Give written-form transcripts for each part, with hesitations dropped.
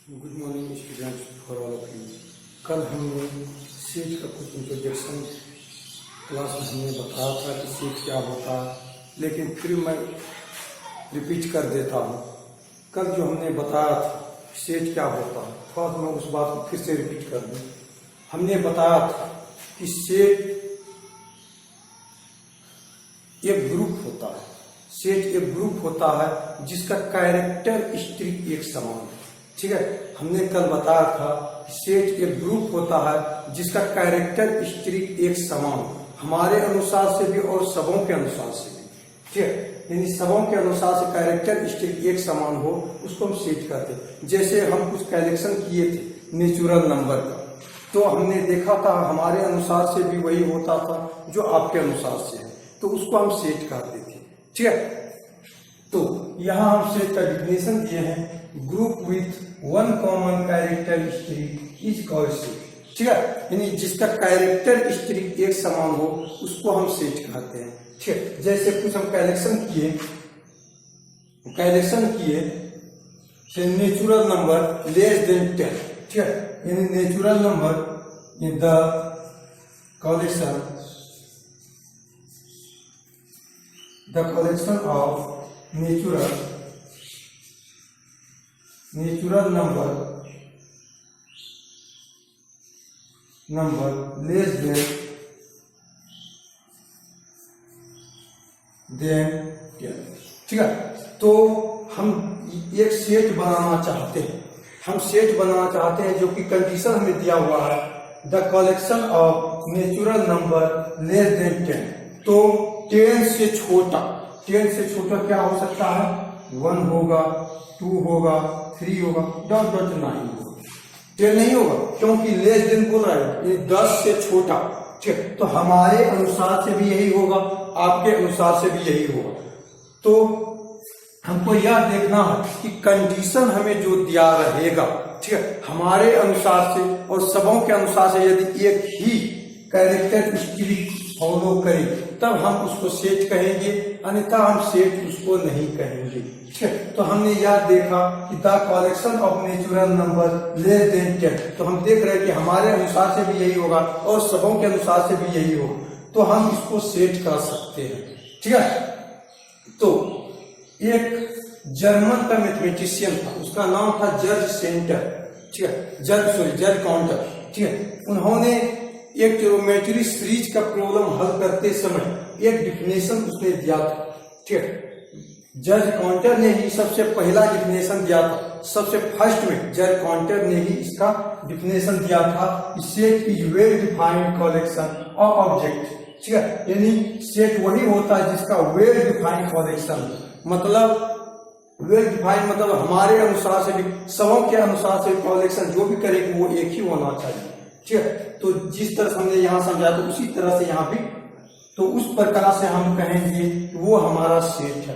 Good morning students for all of you. कल हमने says का कुछ इंट्रोडक्शन क्लास में हमने बताया था कि सेज क्या होता है, लेकिन फिर मैं रिपीट कर देता हूँ। कल जो हमने बताया था सेज क्या होता है, थोड़ा मैं उस बात को फिर से रिपीट कर दूँ। हमने बताया था कि सेज एक ग्रुप होता है। सेज एक ग्रुप होता है जिसका कैरेक्टरिस्टिक एक समान है। ठीक है, हमने कल बताया था कि सेज एक ग्रुप होता है जिसका कैरेक्टरिस्टिक एक समान, हमारे अनुसार से भी और सबों के अनुसार से भी। ठीक है, यानी सबों के अनुसार से कैरेक्टरिस्टिक एक समान हो, उसको हम सेज कहते हैं। जैसे हम कुछ कैलकुलेशन किए थे नेचुरल नंबर का, तो हमने देखा था हमारे अनुसार से भी वही होता था जो आपके अनुसार से है, तो उसको हम सेज कहते थे। ठीक है, तो यहाँ हम सेज का डिफिनेशन दिए हैं, group with one common characteristic is called says. ठीक है, यानी जिसका कैरेक्टरिस्टिक एक समान हो उसको हम सेज कहते हैं। ठीक है, जैसे कुछ हम कैलकुलेशन किए नेचुरल नंबर लेस देन 10। ठीक है, यानी natural number in the collection of natural number less than 10। ठीक है, तो हम एक सेट बनाना चाहते हैं, जो कि कंडीशन हमें दिया हुआ है, the collection of natural number less than 10। तो 10 से छोटा क्या हो सकता है? 1 होगा, 2 होगा, 3 होगा, डॉट 9 होगा। 10 नहीं होगा क्योंकि लेस देन बोल रहा है, ये 10 से छोटा। ठीक, तो हमारे अनुसार से भी यही होगा, आपके अनुसार से भी यही होगा। तो हमको यह देखना है कि कंडीशन हमें जो दिया रहेगा, ठीक है, हमारे अनुसार से और सबों के अनुसार से यदि एक ही कैरेक्टरिस्टिक फॉलो करें तब हम उसको सेज कहेंगे, अन्यथा हम सेज उसको नहीं कहेंगे। ठीक है, तो हमने यह देखा कि the collection of natural number less than 10, तो हम देख रहे हैं कि हमारे अनुसार से भी यही होगा और सबों के अनुसार से भी यही होगा, तो हम इसको सेज कर सकते हैं। ठीक है, तो एक जर्मन का मैथमेटिशियन था, उसका नाम था जर्ज सेंटर। ठीक है, जर्ज काउंटर। ठीक है, उन्होंने एक ज्योमेट्री सीरीज का प्रॉब्लम हल करते समय एक डिफिनेशन उसने दिया था। ठीक है, जर्ज काउंटर ने ही सबसे पहला डिफिनेशन दिया था, सबसे फर्स्ट में जर्ज काउंटर ने ही इसका डिफिनेशन दिया था। Set is well defined collection of object. ठीक है, यानी सेट वही होता है जिसका वेल डिफाइंड कलेक्शन, मतलब वेल डिफाइंड मतलब हमारे अनुसार से भी सबों के अनुसार से कलेक्शन जो भी करेगी वो एक ही होना चाहिए। ठीक है, तो जिस तरह से हमने यहाँ समझाया तो उसी तरह से यहाँ भी, तो उस प्रकार से हम कहेंगे कि वो हमारा सेट है।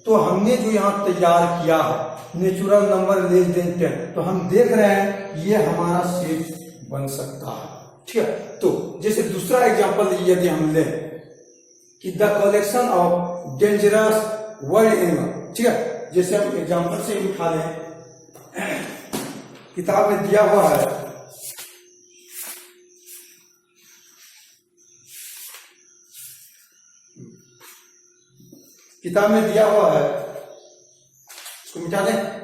तो हमने जो यहाँ तैयार किया है नेचुरल नंबर लेस देन 10, तो हम देख रहे हैं ये हमारा सेट बन सकता है। ठीक है, तो जैसे दूसरा एग्जांपल यदि हम लें कि the collection of dangerous world animal. ठीक है, जैसे हम एग्जांपल से उठा लें, किताब में दिया हुआ है, किताब में दिया हुआ है, इसको मिटा दें।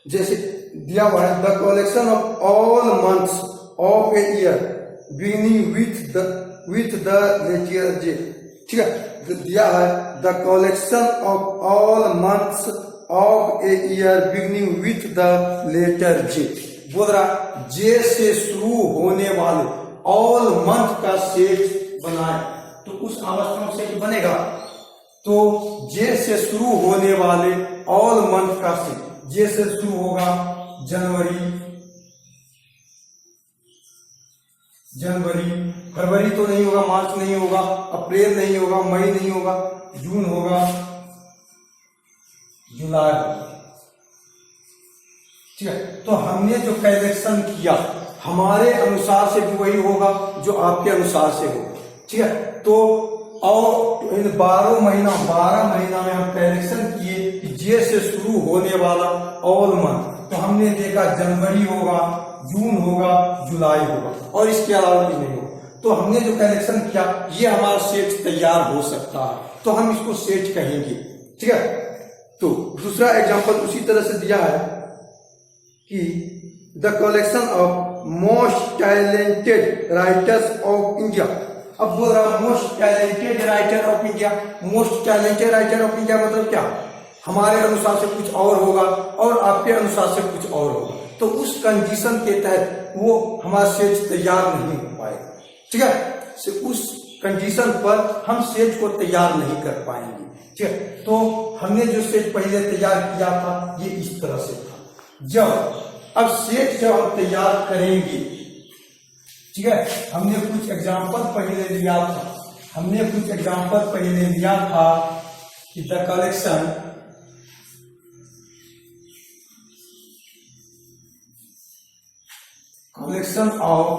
जैसे दिया हुआ है the collection of all months of a year beginning with the letter J. ठीक है, दिया है the collection of all months of a year beginning with the letter J. बोल रहा जे से शुरू होने वाले ऑल मंथ का सेट बनाए, तो उस अवस्था में सेट बनेगा। तो जे से शुरू होने वाले ऑल मंथ का सेट, जे से शुरू होगा जनवरी, फरवरी तो नहीं होगा, मार्च नहीं होगा, अप्रैल नहीं होगा, मई नहीं होगा, जून होगा, जुलाई होगा। ठीक है, तो हमने जो कैलकुलेशन किया हमारे अनुसार से भी वही होगा जो आपके अनुसार से होगा। ठीक है। तो और इन 12 महीना में हम कैलकुलेशन किए कि जे से शुरू होने वाला ऑल मंथ, तो हमने देखा जनवरी होगा, जून होगा, जुलाई होगा और इसके अलावा भी नहीं होगा। तो हमने जो कैलकुलेशन किया ये हमारा सेट तैयार हो सकता है, तो हम इसको सेट कहेंगे। ठीक है। तो दूसरा एग्जांपल उसी तरह से दिया है कि the collection of most talented writers of India. अब बोल रहा most talented writer of India. Most talented writer of India मतलब क्या? हमारे अनुसार से कुछ और होगा और आपके अनुसार से कुछ और होगा, तो उस कंडीशन के तहत वो हमारा सेट तैयार नहीं हो पाएगा। ठीक है। उस कंडीशन पर हम सेट को तैयार नहीं कर पाएंगे। ठीक है। तो हमने जो सेट पहले तैयार किया था ये इस तरह से था। अब सेट जब हम तैयार करेंगे, ठीक है, हमने कुछ एग्जांपल पहले लिया था कि the collection of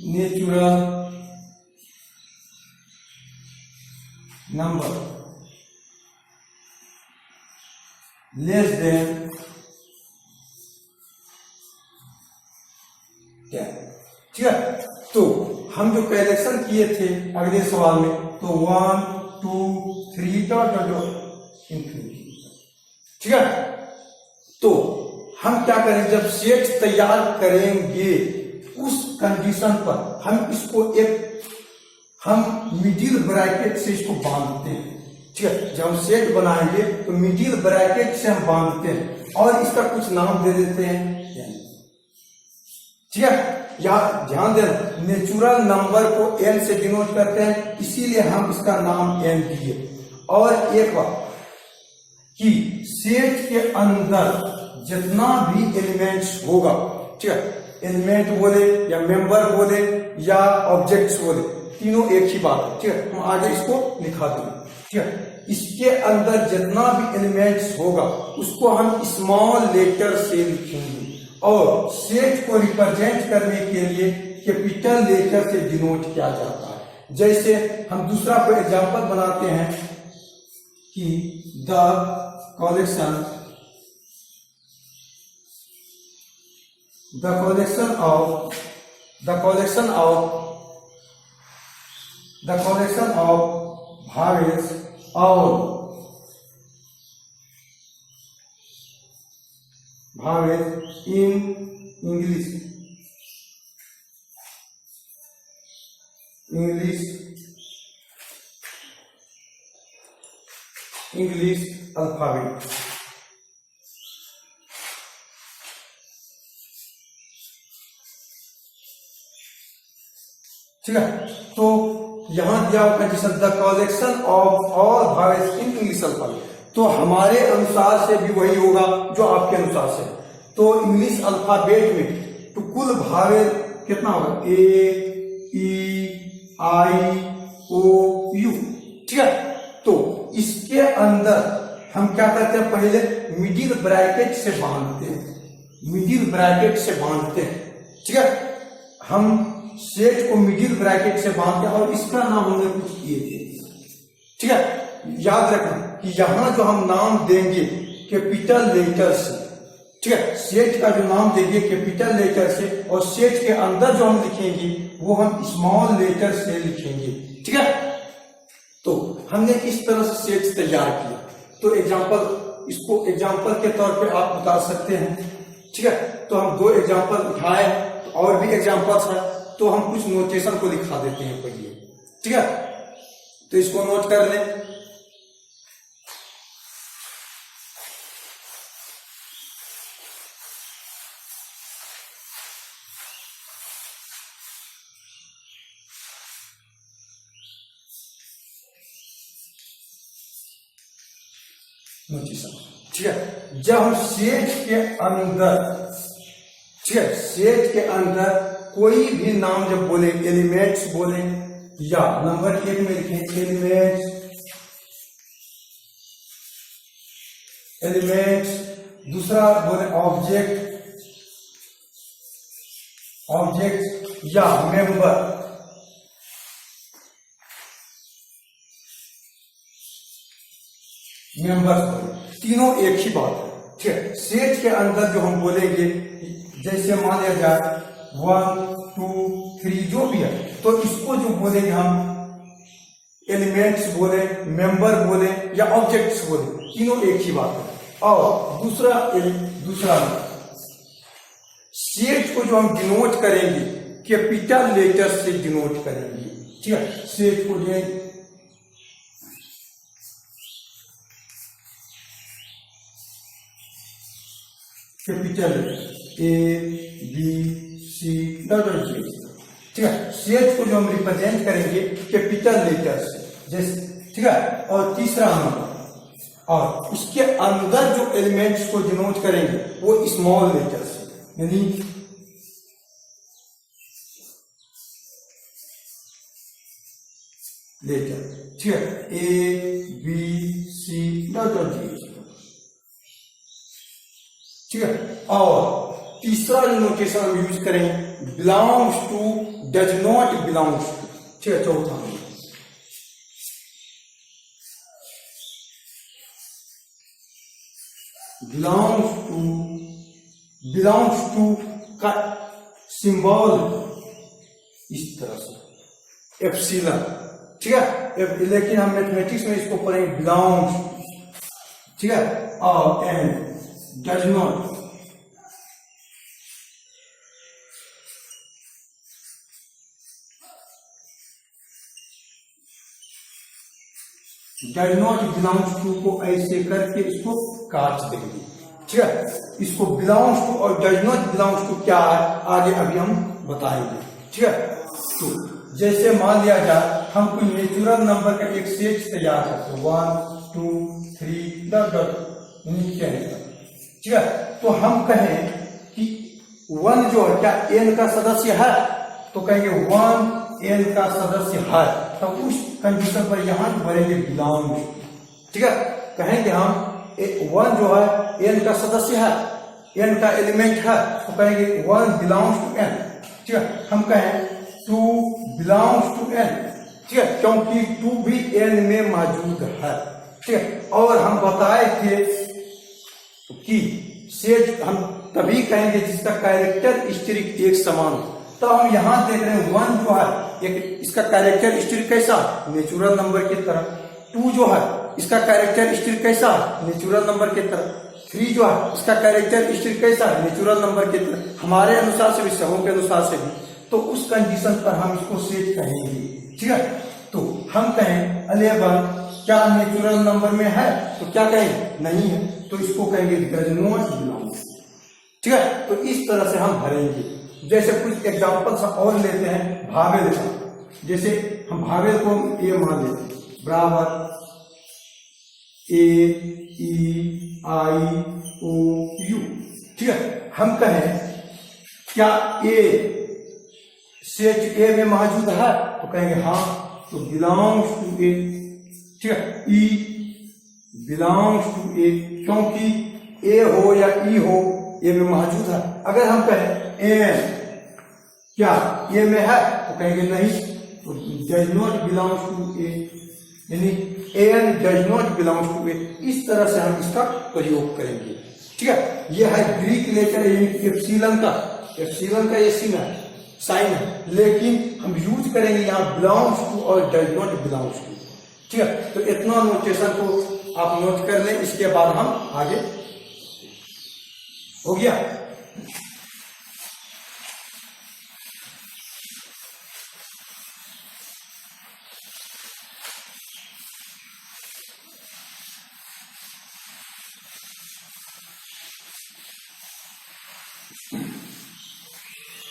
natural number less then क्या? ठीक है। तो हम जो कैलकुलेशन किए थे अगले सवाल में, तो 1 2 3 डॉट इंफिनिटी। ठीक है। तो हम क्या करें, जब सेट तैयार करेंगे उस कंडीशन पर हम इसको हम मिडिल ब्रैकेट से इसको बांधते हैं। ठीक है। जब हम सेट बनाएंगे तो मिडिल ब्रैकेट से हम बांधते हैं और इसका कुछ नाम दे देते हैं। ठीक है। यहाँ ध्यान देना, नेचुरल नंबर को n से डिनोट करते हैं, इसीलिए हम इसका नाम n दिए। और एक बात कि सेट के अंदर जितना भी एलिमेंट्स होगा, ठीक है, एलिमेंट बोले या मेंबर बोले या ऑब्जेक्ट्स बोले, तीनों एक ही बात है। ठीक है। हम आगे इसको लिखा देंगे। ठीक है। इसके अंदर जितना भी एलिमेंट्स होगा उसको हम स्मॉल लेटर से लिखेंगे और सेट को रिप्रेजेंट करने के लिए कैपिटल लेटर से डिनोट किया जाता है। जैसे हम दूसरा कोई एग्जांपल बनाते हैं कि the collection of vowels in English alphabet। ठीक है। तो यहां दिया हुआ condition the collection of all vowels in English alphabet, तो हमारे अनुसार से भी वही होगा जो आपके अनुसार से। तो इंग्लिश अल्फाबेट में तो कुल वावेल कितना होगा? ए ई आई ओ यू। ठीक है। तो इसके अंदर हम क्या करते हैं, पहले मिडिल ब्रैकेट से बांधते हैं। ठीक है। हम सेट को मिडिल ब्रैकेट से बांधते हैं और इसका नाम हमने कुछ किए थे। ठीक है। याद रखना कि यहां जो हम नाम देंगे कैपिटल लेटर से, ठीक है, सेट का जो नाम देंगे कैपिटल लेटर से और सेट के अंदर जो हम लिखेंगे वो हम स्मॉल लेटर से लिखेंगे। ठीक है। तो हमने इस तरह से सेट तैयार किया। तो इसको एग्जाम्पल के तौर पे आप बता सकते हैं। ठीक है। तो हम 2 एग्जाम्पल उठाए, तो और भी एग्जाम्पल्स है, तो हम कुछ नोटेशन को दिखा देते हैं पहले। ठीक है। तो इसको नोट कर लें। नोटेशन। ठीक है। जब हम सेट के अंदर, ठीक है, सेट के अंदर कोई भी नाम जब बोले, एलिमेंट्स बोले या नंबर 1 में लिखें एलिमेंट्स, दूसरा बोले ऑब्जेक्ट, ऑब्जेक्ट या मेंबर, तीनों एक ही बात है। ठीक है, सेट के अंदर जो हम बोलेंगे, जैसे मान लिया जाए 1 2 3 जो भी है, तो इसको जो बोलेंगे हम एलिमेंट्स बोले, मेंबर बोले या ऑब्जेक्ट्स बोले, तीनों एक ही बात है। और दूसरा सेट को जो हम डिनोट करेंगे कैपिटल लेटर से डिनोट करेंगे। ठीक है, सेट को जो capital A B C dot G। ठीक है, सेट को जो हम रिप्रेजेंट करेंगे कैपिटल लेटर से, जैसे, ठीक है। और तीसरा नंबर, और उसके अंदर जो एलिमेंट्स को डिनोट करेंगे वो स्मॉल लेटर से, यानी लेटर। ठीक है, A B C dot G। ठीक है, और तीसरा जो नोटेशन हम यूज करेंगे belongs to, does not belongs to. ठीक है, चौथा बिलोंग्स टू का सिंबल इस तरह से एप्सिलॉन। ठीक है, लेकिन हम मैथमेटिक्स में इसको पढ़ेंगे बिलोंग्स। ठीक है, और and does not belongs to को ऐसे करके इसको काट देंगे। ठीक है, इसको बिलोंग्स टू और डज नॉट बिलोंग्स टू क्या है आगे अभी हम बताएंगे। ठीक है, तो जैसे मान लिया जाए हम कोई नेचुरल नंबर का एक सेट तैयार करते हैं 1 2 3 डॉट डॉट नीचे। ठीक है, तो हम कहें कि 1 जो है क्या n का सदस्य है, तो कहेंगे 1 n का सदस्य है, तो उस कंडीशन पर यहां भरेंगे बिलोंग्स। ठीक है, कहेंगे हम 1 जो है n का सदस्य है, n का एलिमेंट है, तो कहेंगे 1 बिलोंग्स टू n। ठीक है, हम कहें 2 बिलोंग्स टू n। ठीक है, क्योंकि 2 भी n में मौजूद है। ठीक है, और हम बताए थे कि सेट हम तभी कहेंगे जिसका कैरेक्टरिस्टिक एक समान हो। तो हम यहां देख रहे हैं 1 जो है एक, इसका कैरेक्टरिस्टिक कैसा, नेचुरल नंबर की तरह। 2 जो है इसका कैरेक्टरिस्टिक कैसा, नेचुरल नंबर की तरह। 3 जो है इसका कैरेक्टरिस्टिक कैसा, नेचुरल नंबर की तरह। हमारे अनुसार से भी, सबों के अनुसार से भी, तो उस कंडीशन पर हम इसको सेट कहेंगे। ठीक है, तो हम कहें 11 क्या नेचुरल नंबर में है, तो क्या कहेंगे नहीं है, तो इसको कहेंगे डज नॉट बिलोंग। ठीक है, तो इस तरह से हम भरेंगे। जैसे कुछ एग्जांपल्स और लेते हैं भावेल का, जैसे हम भावेल को ए मान लेते हैं बराबर A-E-I-O-U। ठीक है, हम कहें क्या ए सेट ए में मौजूद है, तो कहेंगे हाँ, तो बिलोंग्स टू ए। ठीक है, ई बिलोंग्स टू ए, क्योंकि ए हो या ई हो ए में मौजूद है। अगर हम कहें एन क्या ए में है, तो कहेंगे नहीं, तो does not belongs to A, यानी N does not belongs to A. इस तरह से हम इसका प्रयोग करेंगे। ठीक है, यह है ग्रीक लेटर एप्सिलॉन का ये साइन है, लेकिन हम यूज करेंगे यहाँ बिलोंग्स टू और डज नॉट बिलोंग्स टू। ठीक है, तो इतना नोटेशन को आप नोट कर लें, इसके बाद हम आगे हो गया।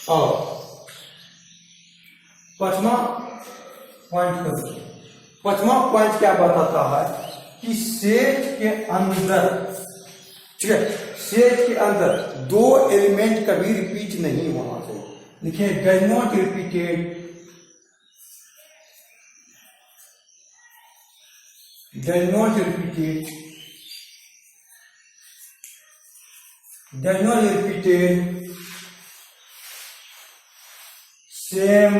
और पांचवा पॉइंट क्या बताता है कि सेट के अंदर, ठीक है, सेट के अंदर 2 एलिमेंट कभी रिपीट नहीं होना चाहिए। देखिए does not repeated, does not repeated, does not repeated same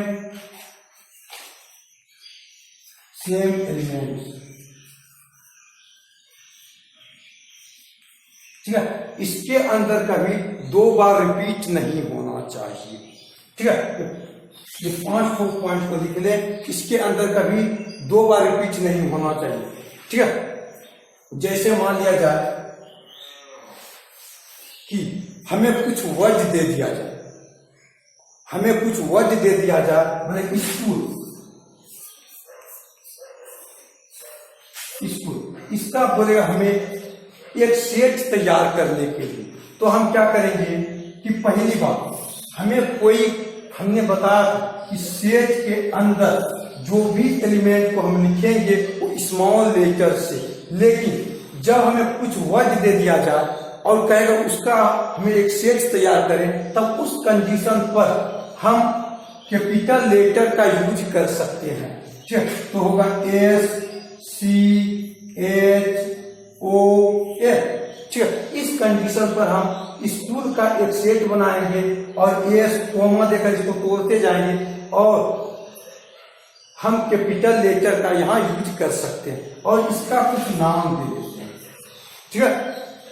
element, ठीक है। इसके अंदर कभी 2 बार रिपीट नहीं होना चाहिए, ठीक है। ये 5 पॉइंट को लिख ले, इसके अंदर कभी 2 बार रिपीट नहीं होना चाहिए, ठीक है। जैसे मान लिया जाए कि हमें कुछ वर्ड दे दिया जाए, मैंने स्कूल, इसका बोलेगा हमें एक सेट तैयार करने के लिए। तो हम क्या करेंगे कि पहली बात हमने बताया कि सेट के अंदर जो भी एलिमेंट को हम लिखेंगे वो स्मॉल लेटर से, लेकिन जब हमें कुछ वर्ड दे दिया जाए और कहेगा उसका हमें एक सेट तैयार करें, तब उस कंडीशन पर हम कैपिटल लेटर का यूज कर सकते हैं, ठीक है। तो होगा SCHOL, ठीक है। इस कंडीशन पर हम स्कूल का एक सेट बनाएंगे और एस कोमा देकर इसको तोड़ते जाएंगे और हम कैपिटल लेटर का यहाँ यूज कर सकते हैं और इसका कुछ नाम दे देते हैं, ठीक है।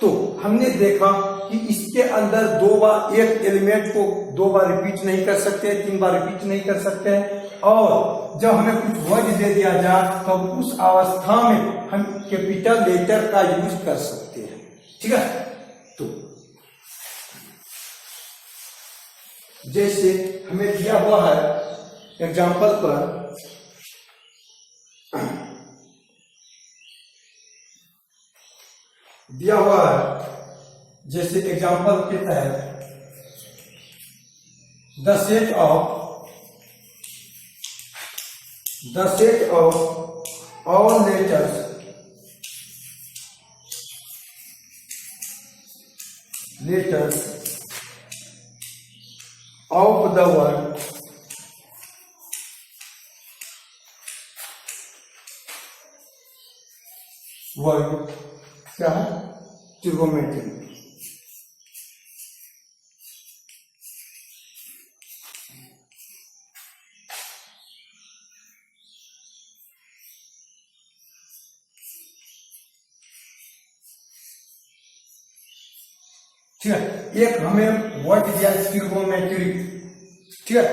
तो हमने देखा कि इसके अंदर 2 बार एक एलिमेंट को 2 बार रिपीट नहीं कर सकते, 3 बार रिपीट नहीं कर सकते, और जब हमें कुछ वर्ड दे दिया जाए तो उस अवस्था में हम कैपिटल लेटर का यूज कर सकते हैं, ठीक है। तो जैसे हमें दिया हुआ है एग्जाम्पल पर, दिया हुआ है जैसे एग्जाम्पल के तहत the set of all letters of the word क्या है, ट्रिगोमेट्री, ठीक है। एक हमें वर्ड दिया ट्रिगोमेट्री, ठीक है।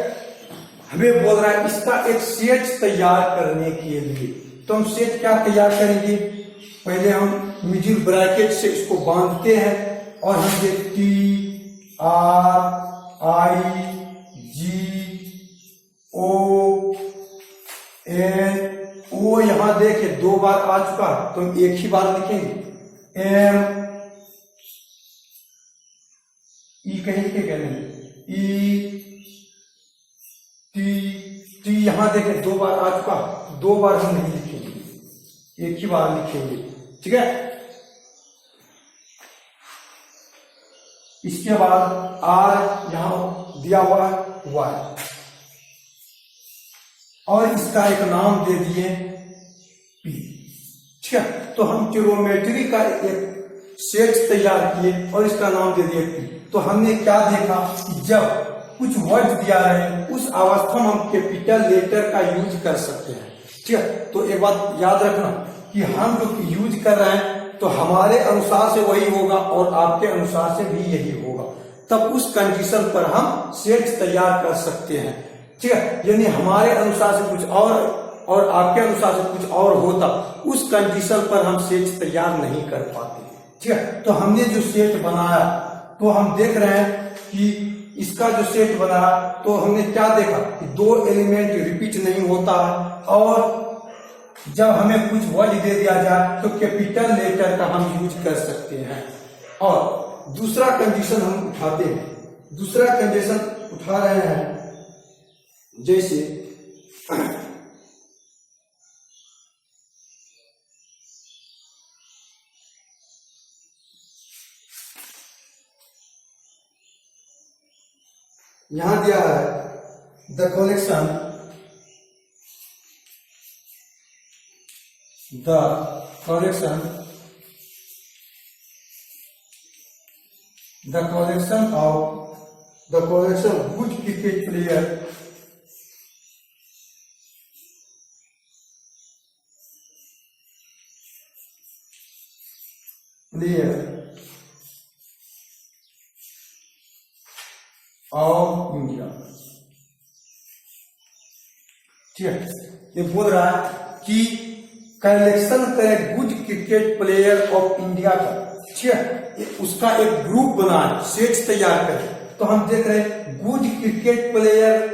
हमें बोल रहा है इसका एक सेट तैयार करने के लिए, तो हम सेट क्या तैयार करेंगे, पहले हम मिडिल ब्रैकेट से इसको बांधते हैं और हम TRIGO ओ यहां देखे 2 बार आ चुका है तो हम एक ही बार लिखेंगे, कहीं टी यहां देखे 2 बार आ चुका, 2 बार हम नहीं लिखेंगे, एक ही बार लिखेंगे, ठीक है। इसके बाद R यहां दिया हुआ है और इसका एक नाम दे दिए P, ठीक है। तो हम ट्रिगोमेट्री का एक सेट तैयार किए और इसका नाम दे दिए P। तो हमने क्या देखा कि जब कुछ वर्ड दिया है उस अवस्था में हम कैपिटल लेटर का यूज कर सकते हैं, ठीक है। तो एक बात याद रखना कि हम जो यूज कर रहे हैं तो हमारे अनुसार से वही होगा और आपके अनुसार से भी यही होगा, तब उस कंडीशन पर हम सेट तैयार कर सकते हैं, ठीक है। यानी हमारे अनुसार से कुछ और आपके अनुसार से कुछ और होता, उस कंडीशन पर हम सेट तैयार नहीं कर पाते, ठीक है। तो हमने जो सेट बनाया तो हम देख रहे हैं कि इसका जो सेट बना तो हमने क्या देखा कि 2 एलिमेंट रिपीट नहीं होता है और जब हमें कुछ वर्ड दे दिया जाए तो कैपिटल लेटर का हम यूज कर सकते हैं। और दूसरा कंडीशन हम उठाते हैं, दूसरा कंडीशन उठा रहे हैं जैसे यहां दिया है the collection good cricket player layer of India. ठीक है, ये बोल रहा है कि कलेक्शन करें good cricket player of India का, ठीक है, उसका एक ग्रुप बनाए, सेट तैयार करें। तो हम देख रहे हैं गुड क्रिकेट प्लेयर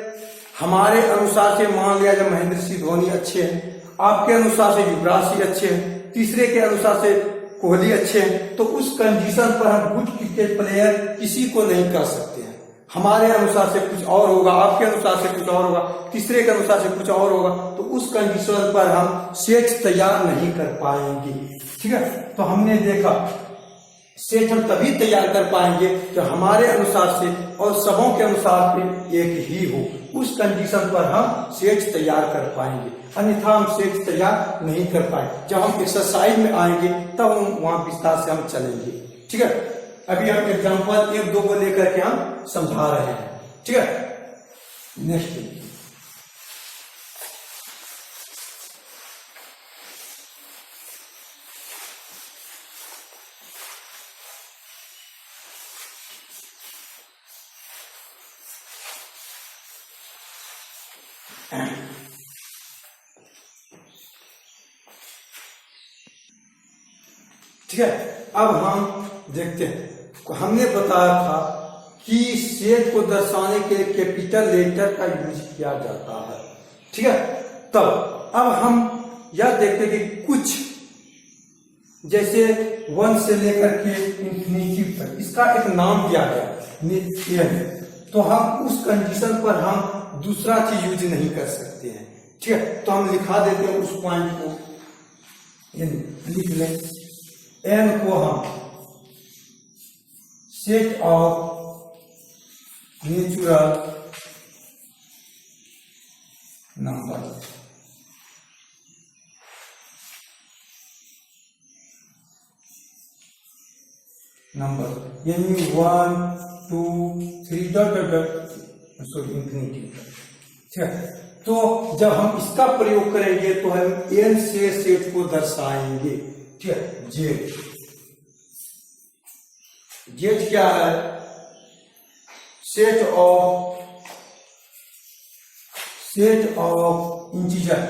हमारे अनुसार से मान लिया जाए महेंद्र सिंह धोनी अच्छे हैं, आपके अनुसार से युवराज सिंह अच्छे हैं, तीसरे के अनुसार से कोहली अच्छे हैं। तो उस कंडीशन पर हम गुड क्रिकेट प्लेयर किसी को नहीं कर सकते हैं। हमारे अनुसार से कुछ और होगा, आपके अनुसार से कुछ और होगा, तीसरे के अनुसार से कुछ और होगा। तो उस कंडीशन पर हम सेट तैयार नहीं कर पाएंगे। ठीक है, तो हमने देखा सेट हम तभी तैयार कर पाएंगे कि हमारे अनुसार से और सबों के अनुसार से एक ही हो। उस कंडीशन पर हम सेट तैयार कर पाएंगे, अन्यथा हम सेट तैयार नहीं कर पाएंगे। जब हम एक्सरसाइज में आएंगे तब हम वहां विस्तार से हम चलेंगे। ठीक है, अभी हम एग्जांपल एक दो को लेकर के हम समझा रहे हैं। ठीक है, नेक्स्ट ठीक है, अब हम देखते हैं। हमने बताया था कि सेट को दर्शाने के लिए कैपिटल लेटर का यूज किया जाता है। ठीक है, तब अब हम यह देखते हैं कि कुछ जैसे 1 से लेकर के इंफिनिटी तक इसका एक नाम दिया गया है, तो हम उस कंडीशन पर हम दूसरा चीज यूज नहीं कर सकते हैं। ठीक है, तो हम लिखा देते हैं उस पॉइंट को, लिख लें एन को हम सेट ऑफ नेचुरल नंबर, यानी 1 2 3 dot dot dot sorry infinity. ठीक है, तो जब हम इसका प्रयोग करेंगे तो हम एन से सेट को दर्शाएंगे। ठीक है, जेड क्या है? Set of integer,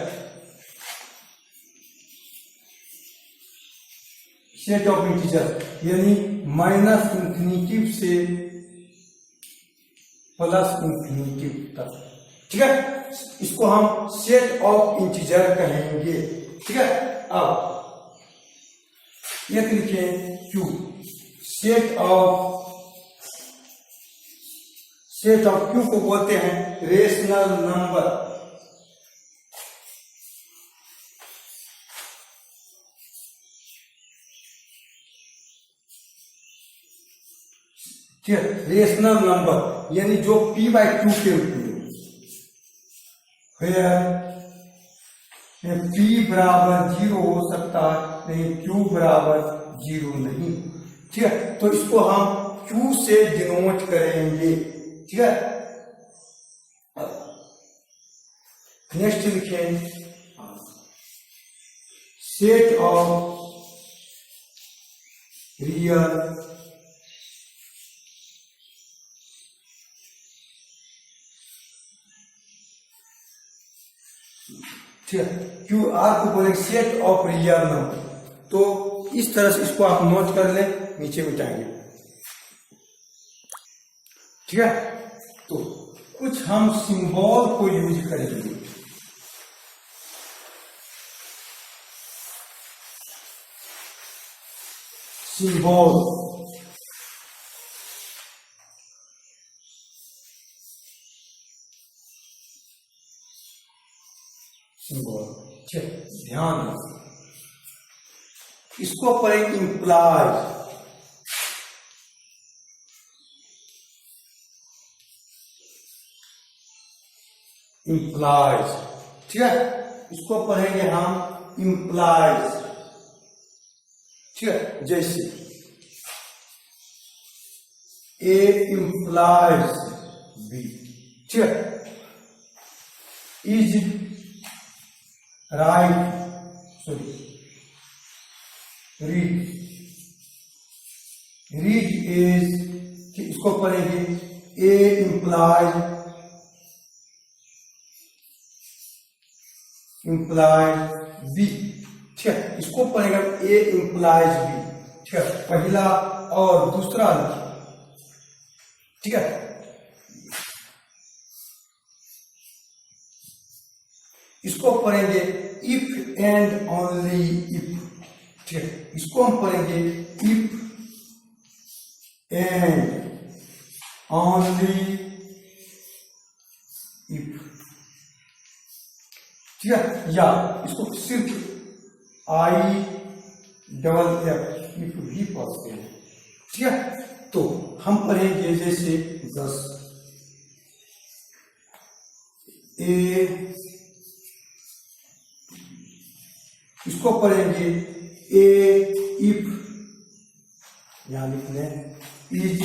set of integer यानी माइनस इंफिनिटी से प्लस इंफिनिटी तक। ठीक है, इसको हम सेट ऑफ इंटीजर कहेंगे। ठीक है, अब एक लिखें क्यू, सेट ऑफ क्यू को बोलते हैं रेशनल नंबर। ठीक है, रेशनल नंबर यानी जो p/q के रूप में, p बराबर 0 हो सकता है, नहीं q बराबर 0 नहीं। ठीक है, तो इसको हम q से डिनोट करेंगे। ठीक है, नेक्स्ट लिखें सेट ऑफ रियल ठीक है, क्यू आर को बोलेंगे सेट ऑफ रियल नंबर। तो इस तरह से इसको आप नोट कर लें, नीचे मिटाएंगे। ठीक है, तो कुछ हम सिंबल को यूज करेंगे। सिंबल ध्यान रखें, इसको पढ़ें इम्प्लाइज। ठीक है, इसको पढ़ेंगे हम इम्प्लाइज। ठीक है, जैसे ए इम्प्लाइज बी। ठीक है, is right, sorry read read is, इसको पढ़ेंगे ए इम्प्लाइज बी, ठीक है, इसको पढ़ेगा ए इम्प्लाइज बी, ठीक है, पहला और दूसरा लिखिए, ठीक है। इसको पढ़ेंगे इफ एंड ओनली इफ, ठीक है, इसको हम पढ़ेंगे इफ एंड ओनली इफ, ठीक है, या इसको सिर्फ आई डबल एफ इफ भी पढ़ते हैं, ठीक है। तो हम पढ़ेंगे जैसे 10 ए, इसको पढ़ेंगे ए इफ, यहां लिख लें इज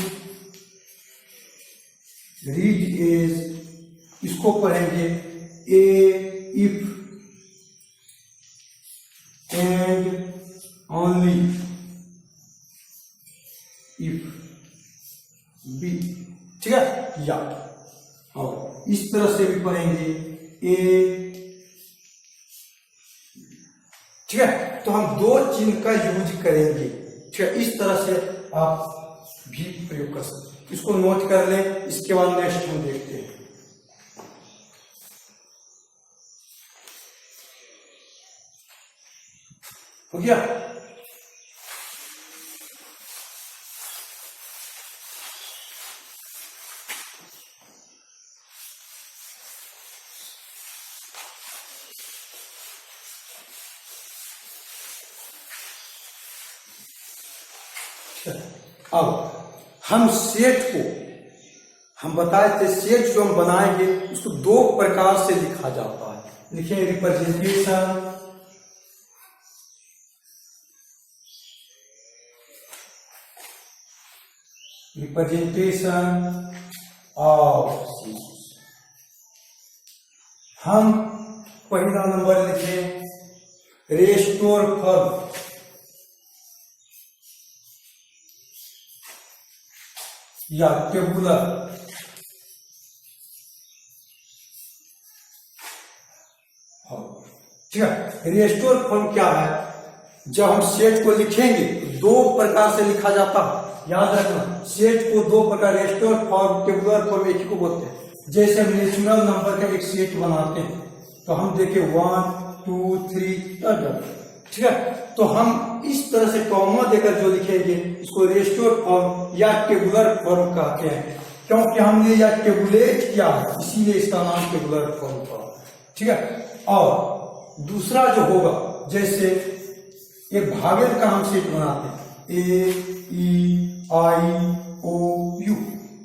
रीड इज, इसको पढ़ेंगे A if and only if B, ठीक है, या और इस तरह से भी पढ़ेंगे ए, ठीक है। तो हम दो चिन्ह का यूज करेंगे, ठीक है, इस तरह से आप भी प्रयोग कर सकते हैं। इसको नोट कर लें, इसके बाद नेक्स्ट हम देखते हैं। हो गया? अब हम सेट को, हम बताए थे सेट जो हम बनाएंगे उसको दो प्रकार से लिखा जाता है। लिखिए रिप्रेजेंटेशन ऑफ, हम पहला नंबर लिखे रेस्टोर फॉर्म, या टेबुलर, ठीक है। रेस्टोर फॉर्म क्या है? जब हम सेट को लिखेंगे दो प्रकार से लिखा जाता है, याद रखना। सेट को दो प्रकार, रेस्टोर फॉर्म, टेबुलर फॉर्म एक ही को बोलते हैं। जैसे हम नेचुरल नंबर का एक सेट बनाते हैं तो हम देखें 1 2 3, ठीक है। तो हम इस तरह से कॉमा देकर जो लिखेंगे इसको रेस्टोर फॉर्म या टेबुलर फॉर्म कहते हैं, क्योंकि हमने यह टेबुलेट किया है, इसीलिए इसका नाम टेबुलर फॉर्म पड़ा, ठीक है। और दूसरा जो होगा, जैसे एक भावेल का हम सेट बनाते हैं ए ई आई ओ यू,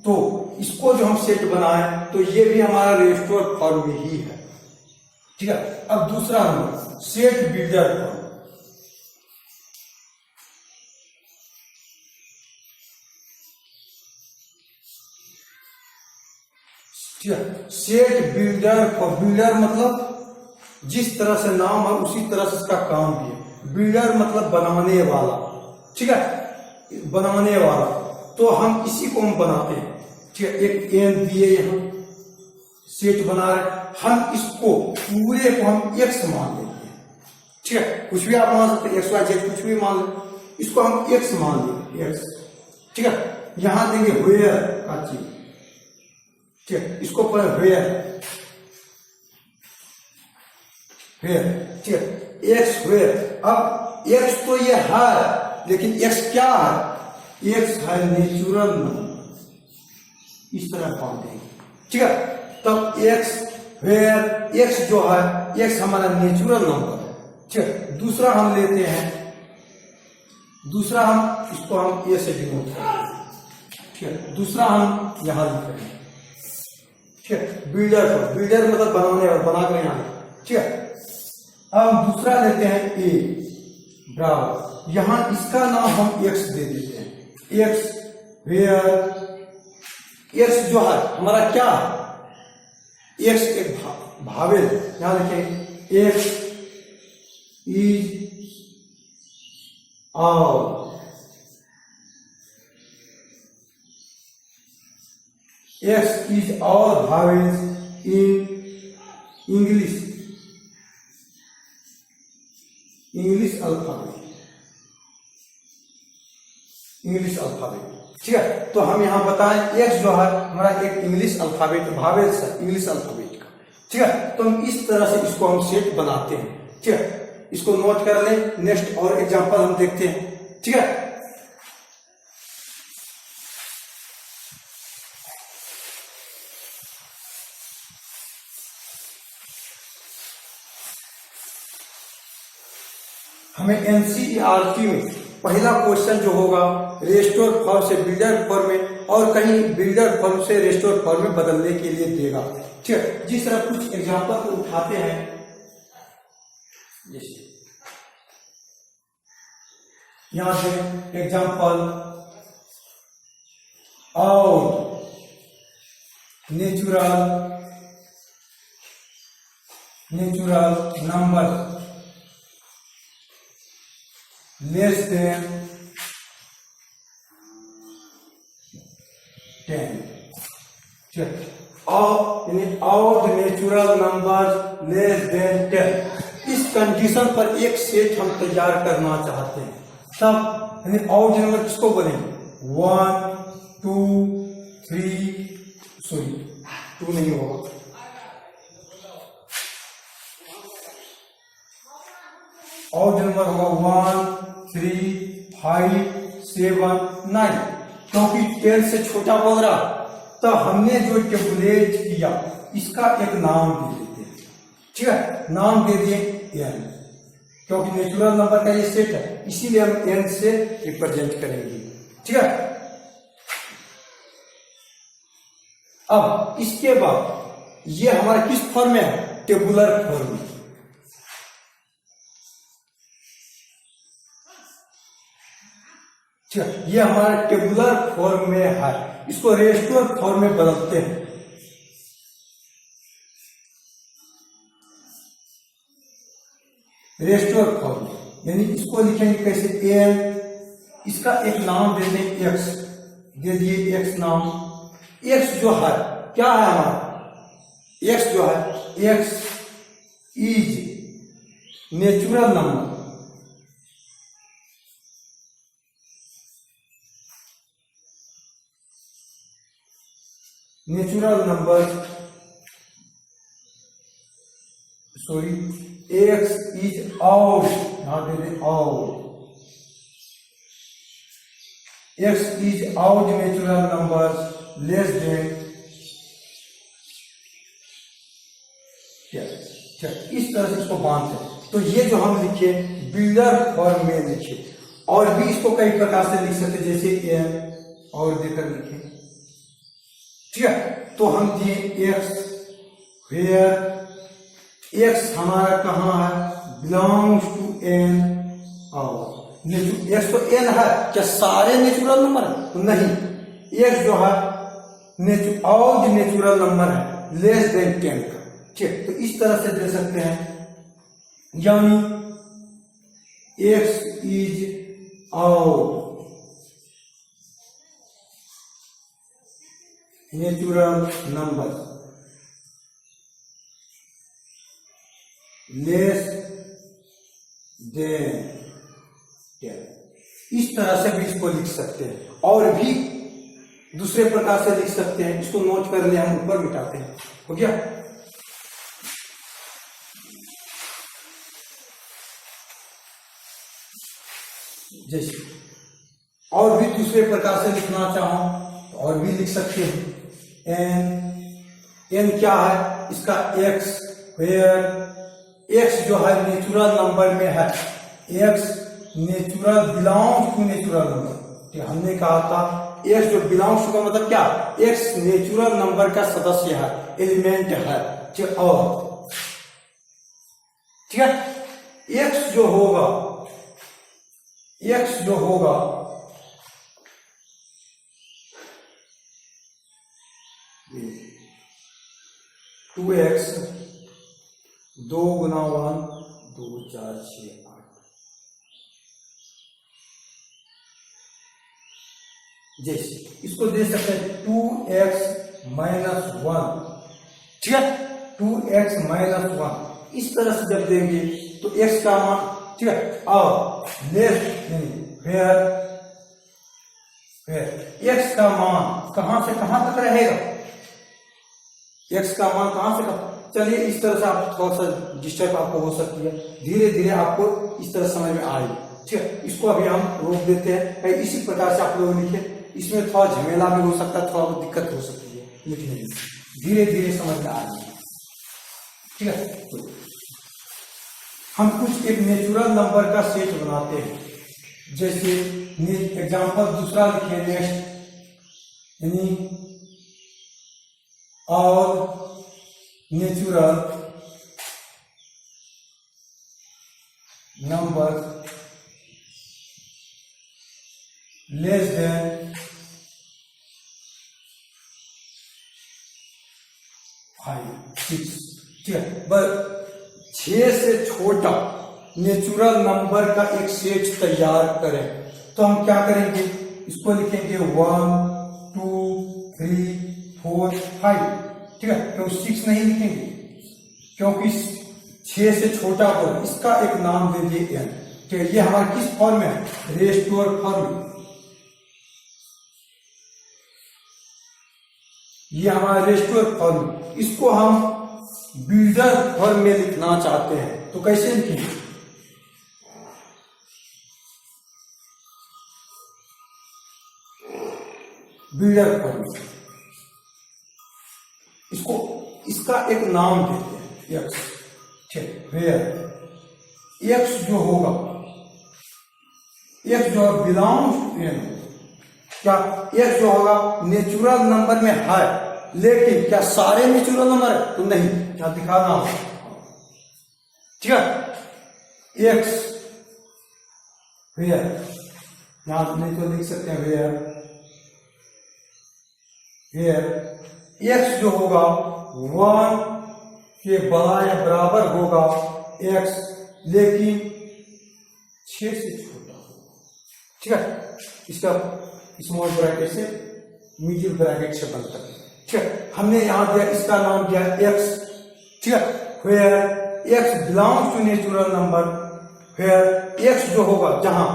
तो इसको जो हम सेट बनाए तो ये भी हमारा रेस्टोर फॉर्म में ही है, ठीक है। अब दूसरा नंबर सेट बिल्डर फॉर्म, ठीक है। सेट बिल्डर फॉर्म, बिल्डर मतलब जिस तरह से नाम है उसी तरह से इसका काम भी है। बिल्डर मतलब बनाने वाला, ठीक है, बनाने वाला। तो हम इसी को हम बनाते हैं, ठीक है। एक एम दिए यहां सेट बना रहे, हम इसको पूरे को हम एक्स मान लेते हैं, ठीक है। कुछ भी आप मान सकते हैं, एक्स वाई जेड कुछ भी मान लें, इसको हम एक्स मान लेंगे, एक्स, ठीक है। यहां देंगे वेयर का चीज, ठीक है, इसको पर वेयर, ठीक है, एक्स वेयर। अब एक्स तो ये है, लेकिन एक्स क्या है? एक्स है नेचुरल नंबर, इस तरह बांध देंगे, ठीक है। तब एक्स वेयर, एक्स जो है, एक्स हमारा नेचुरल नंबर है, ठीक है। दूसरा हम लेते हैं, दूसरा हम इसको हम ए से डिनोट करेंगे, ठीक है। दूसरा हम यहां लिखेंगे, ठीक है। बिल्डर, बिल्डर मतलब बनाने वाला, बनाकर यहां, ठीक है। अब हम दूसरा लेते हैं ए बराबर, यहां इसका नाम हम एक्स दे देते हैं, एक्स वेयर, एक्स जो है हमारा क्या है? एक्स एक भावेल, यहां लिखें एक्स इज और, X is all vowels in English alphabet. ठीक है, तो हम यहाँ बताएं X जो है हमारा एक इंग्लिश अल्फाबेट भावेल्स है, इंग्लिश अल्फाबेट का। ठीक है, तो हम इस तरह से इसको हम सेट बनाते हैं। ठीक है, इसको नोट कर लें। नेक्स्ट और एग्जांपल हम देखते हैं। ठीक है, हमें एनसीईआरटी में पहला क्वेश्चन जो होगा रेस्टोर फॉर्म से बिल्डर फॉर्म में और कहीं बिल्डर फॉर्म से रेस्टोर फॉर्म में बदलने के लिए देगा। ठीक है, जिस तरह कुछ एग्जांपल को उठाते हैं, यहां से एग्जांपल और नेचुरल नंबर लेस देन 10। और नेचुरल नंबर लेस देन 10, इस कंडीशन पर एक सेट हम तैयार करना चाहते हैं। तब और नंबर किसको बोलेंगे? 1 2 3 सॉरी 2 नहीं होगा, और नंबर होगा 1 3 5 7 9, क्योंकि 10 से छोटा बोल रहा। तो हमने जो टेबुलेट किया इसका एक नाम दे देते हैं। ठीक है, नाम दे दिए n, क्योंकि नेचुरल नंबर का ये सेट है, इसीलिए हम n से रिप्रेजेंट करेंगे। ठीक है, अब इसके बाद ये हमारा किस फॉर्म में है? टेबुलर फॉर्म में। ये हमारा टेबुलर फॉर्म में है, इसको रेस्टोर फॉर्म में बदलते हैं। रेस्टोर फॉर्म यानी इसको लिखेंगे कैसे? n, इसका एक नाम दे दें x, दे दिए x नाम। x जो है क्या है हमारा? x जो है x is natural number, sorry x is out, यहां दे दे out, x is out natural number less than 10। इस तरह से इसको बांधते हैं। तो ये जो हम लिखे बिल्डर फॉर्म में लिखे, और भी इसको कई प्रकार से लिख सकते, जैसे n और देकर लिखे। ठीक है, तो हम दिए x, वेयर x हमारा कहाँ है? बिलोंग्स टू n, और x तो n है, क्या सारे नेचुरल नंबर है? नहीं, x जो है और नेचुरल नंबर है लेस देन 10 का। ठीक, तो इस तरह से दे सकते हैं, यानी x is out natural number less than 10। इस तरह से भी इसको लिख सकते हैं, और भी दूसरे प्रकार से लिख सकते हैं। इसको नोट कर ले, हम ऊपर मिटाते हैं। हो गया? जैसे और भी दूसरे प्रकार से लिखना चाहो और भी लिख सकते हैं। n क्या है? इसका x, वेयर x जो है नेचुरल नंबर में है, x natural belongs to natural number. हमने कहा था x जो बिलोंग्स टू का मतलब क्या? x नेचुरल नंबर का सदस्य है, एलिमेंट है। और ठीक है, x जो होगा 2x 2 गुना 1 2 4 6 8, जैसे इसको दे सकते हैं 2x -1, ठीक है, 2x -1 इस तरह से जब देंगे तो x का मान, ठीक है, और लेस वेयर x का मान कहां से कहां तक रहेगा, x का मान कहां से कहां। चलिए इस तरह से आप थोड़ा सा डिस्टर्ब आपको हो सकती है, धीरे धीरे आपको इस तरह समझ में आएगी, ठीक है। इसको अभी हम रोक देते हैं, इसी प्रकार से आप लोग लिखे, इसमें थोड़ा झमेला भी हो सकता है, थोड़ा बहुत दिक्कत हो सकती है लिखने में, धीरे धीरे समझ में आ जाएगी, ठीक है। तो हम कुछ एक नेचुरल नंबर का सेट बनाते हैं, जैसे एग्जांपल दूसरा लिखे नेक्स्ट, यानी और नेचुरल नंबर लेस देन 5, 6, ठीक है। बस 6 से छोटा नेचुरल नंबर का एक सेट तैयार करें, तो हम क्या करेंगे, इसको लिखेंगे 1 2 3 4 5, ठीक है। तो 6 नहीं लिखेंगे क्योंकि 6 से छोटा होगा, इसका एक नाम दे दिए n, ठीक है। ये हमारा किस फॉर्म में है, रेस्टोर फॉर्म, ये हमारा रेस्टोर फॉर्म, इसको हम बिल्डर फॉर्म में लिखना चाहते हैं, तो कैसे लिखेंगे, बिल्डर फॉर्म, इसको इसका एक नाम देते हैं x, ठीक, वेयर x जो होगा, x जो बिलोंग्स टू n, क्या x जो होगा नेचुरल नंबर में है, लेकिन क्या सारे नेचुरल नंबर है, तो नहीं, क्या दिखाना होगा, ठीक है। x वेयर, यहां नहीं तो लिख सकते हैं वेयर x जो होगा 1 के बड़ा या बराबर होगा x, लेकिन 6 से छोटा होगा, ठीक है। इसका स्मॉल ब्रैकेट से मिडिल ब्रैकेट से बनता है, ठीक है। हमने यहां दिया, इसका नाम दिया x, ठीक है। Where x belongs to natural number, where x जो होगा, जहां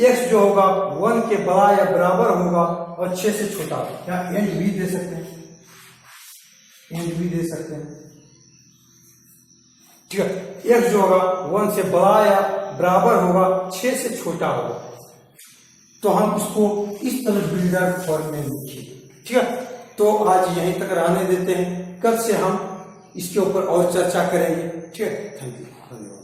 x जो होगा 1 के बड़ा या बराबर होगा और 6 से छोटा होगा, या एंड भी दे सकते हैं, एंड भी दे सकते हैं, ठीक है। x जो होगा 1 से बड़ा या बराबर होगा, 6 से छोटा होगा, तो हम इसको इस तरह बिल्डर फॉर्म में लिखिए, ठीक है। तो आज यहीं तक रहने देते हैं, कल से हम इसके ऊपर और चर्चा करेंगे, ठीक है। थैंक यू, धन्यवाद।